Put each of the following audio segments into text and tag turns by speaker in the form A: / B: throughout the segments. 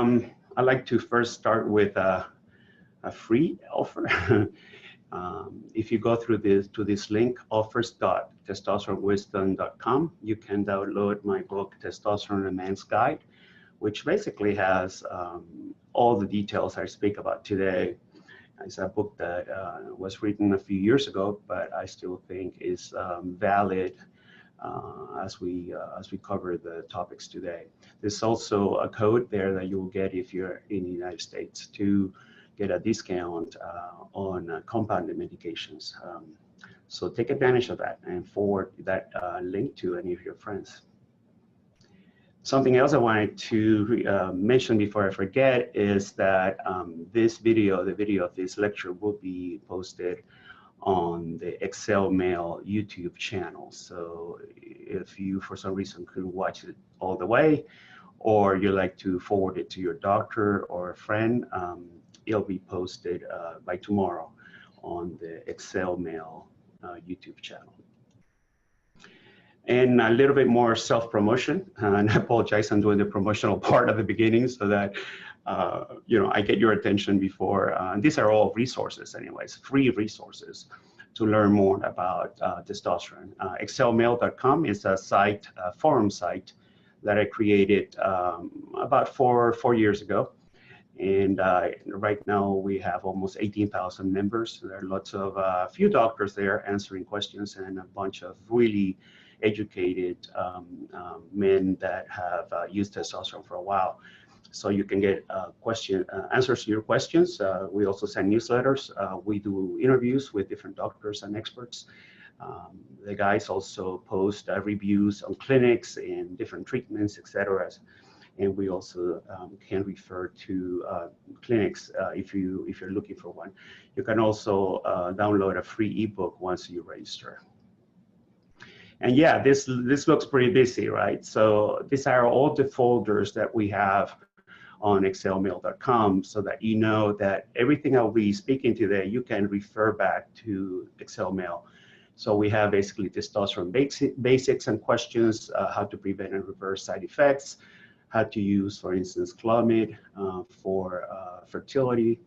A: I'd like to first start with a free offer. If you go through this link, offers.testosteronewisdom.com, you can download my book, Testosterone A Man's Guide, which basically has all the details I speak about today. It's a book that was written a few years ago, but I still think is valid as we cover the topics today. There's also a code there that you will get if you're in the United States to get a discount on compounded medications. So take advantage of that and forward that link to any of your friends. Something else I wanted to mention before I forget is that this video, the video of this lecture, will be posted on the ExcelMale YouTube channel. So if you, for some reason, couldn't watch it all the way, or you like to forward it to your doctor or a friend, it'll be posted by tomorrow on the ExcelMale YouTube channel. And a little bit more self-promotion, and I apologize, I'm doing the promotional part at the beginning so that I get your attention before. These are all resources anyways, free resources to learn more about testosterone. ExcelMale.com is a site, a forum site that I created about four years ago. And right now we have almost 18,000 members. There are lots of few doctors there answering questions and a bunch of really educated men that have used testosterone for a while. So you can get answers to your questions. We also send newsletters. We do interviews with different doctors and experts. The guys also post reviews on clinics and different treatments, etc. And we also can refer to clinics if you're looking for one. You can also download a free ebook once you register. And yeah, this looks pretty busy, right? So these are all the folders that we have on ExcelMale.com, so that you know that everything I'll be speaking today, you can refer back to ExcelMale. So we have basically testosterone basics and questions, how to prevent and reverse side effects, how to use, for instance, Clomid for fertility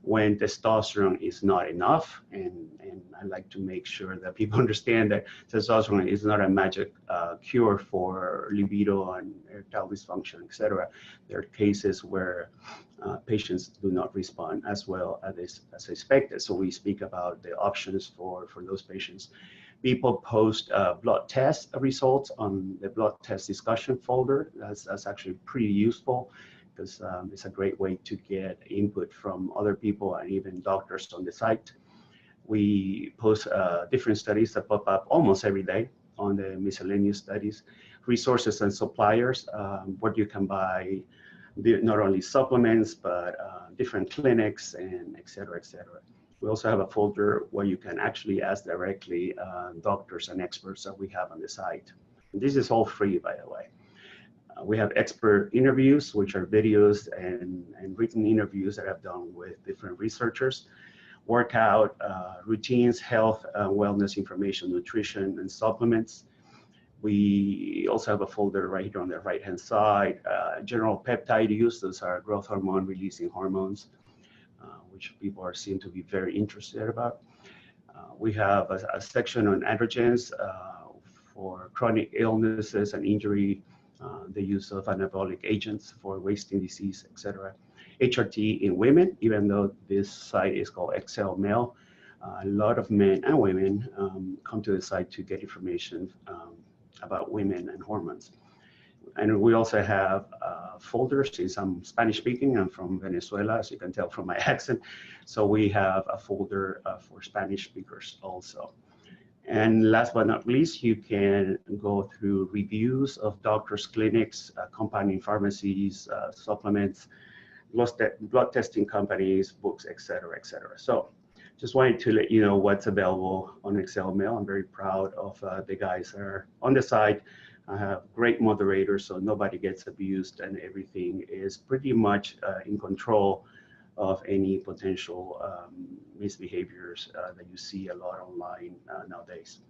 A: when testosterone is not enough. And I like to make sure that people understand that testosterone is not a magic cure for libido and erectile dysfunction, etc. There are cases where patients do not respond as well as expected. So we speak about the options for those patients. People post blood test results on the blood test discussion folder. That's actually pretty useful, because it's a great way to get input from other people and even doctors on the site. We post different studies that pop up almost every day on the miscellaneous studies, resources and suppliers, where you can buy not only supplements, but different clinics and et cetera, et cetera. We also have a folder where you can actually ask directly doctors and experts that we have on the site. And this is all free, by the way. We have expert interviews, which are videos and written interviews that I've done with different researchers, workout, routines, health, wellness information, nutrition, and supplements. We also have a folder right here on the right-hand side, general peptide use. Those are growth hormone releasing hormones, which people seem to be very interested about. We have a section on androgens for chronic illnesses and injury, the use of anabolic agents for wasting disease, etc. HRT in women, even though this site is called ExcelMale, a lot of men and women come to the site to get information about women and hormones. And we also have folders, since I'm Spanish speaking, I'm from Venezuela, as you can tell from my accent. So we have a folder for Spanish speakers also. And last but not least, you can go through reviews of doctors, clinics, compounding pharmacies, supplements, blood testing companies, books, et cetera, et cetera. So just wanted to let you know what's available on ExcelMale. I'm very proud of the guys that are on the site. I have great moderators, so nobody gets abused, and everything is pretty much in control of any potential misbehaviors that you see a lot online nowadays.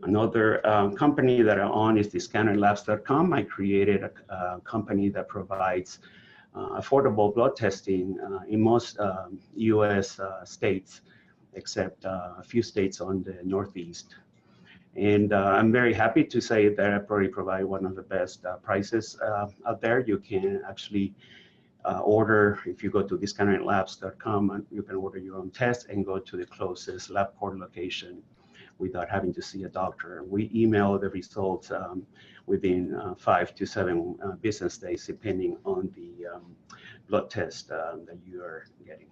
A: Another company that I'm on is thescannerlabs.com. I created a company that provides affordable blood testing in most US states, except a few states on the Northeast. And I'm very happy to say that I probably provide one of the best prices out there. You can actually order, if you go to thescannerlabs.com, you can order your own test and go to the closest LabCorp location without having to see a doctor. We email the results within 5 to 7 business days, depending on the blood test that you are getting.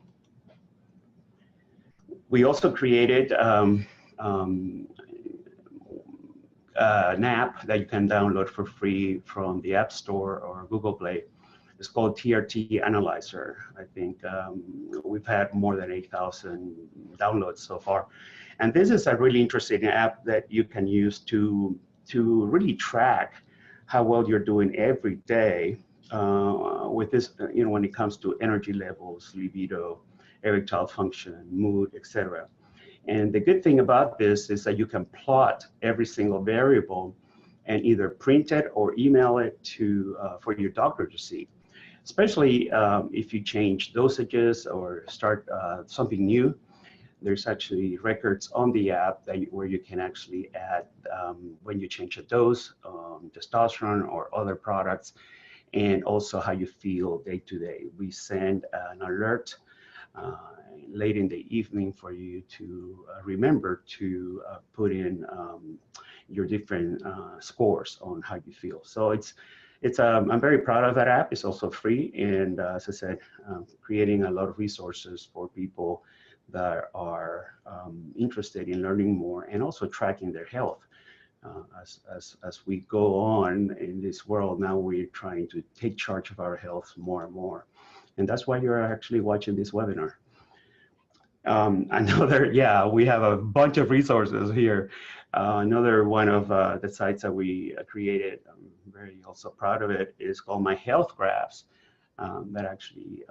A: We also created an app that you can download for free from the App Store or Google Play. It's called TRT Analyzer. I think we've had more than 8,000 downloads so far. And this is a really interesting app that you can use to really track how well you're doing every day with this, when it comes to energy levels, libido, erectile function, mood, etc. And the good thing about this is that you can plot every single variable and either print it or email it to for your doctor to see. Especially if you change dosages or start something new. There's actually records on the app where you can actually add when you change a dose, testosterone or other products, and also how you feel day to day. We send an alert late in the evening for you to remember to put in your different scores on how you feel. So I'm very proud of that app. It's also free, and as I said, creating a lot of resources for people that are interested in learning more and also tracking their health. As we go on in this world now, we're trying to take charge of our health more and more, and that's why you're actually watching this webinar. We have a bunch of resources here. Another one of the sites that we created, I'm very also proud of it, is called My Health Graphs. That actually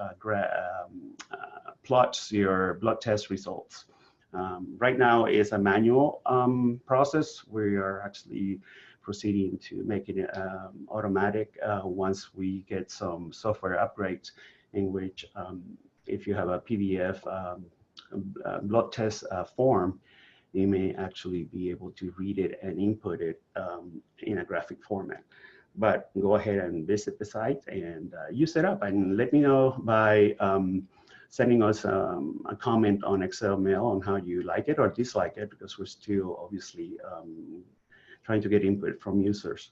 A: plots your blood test results. Right now it's a manual process. We are actually proceeding to make it automatic once we get some software upgrades in which if you have a PDF blood test form, you may actually be able to read it and input it in a graphic format. But go ahead and visit the site and use it up, and let me know by sending us a comment on ExcelMale on how you like it or dislike it, because we're still obviously trying to get input from users.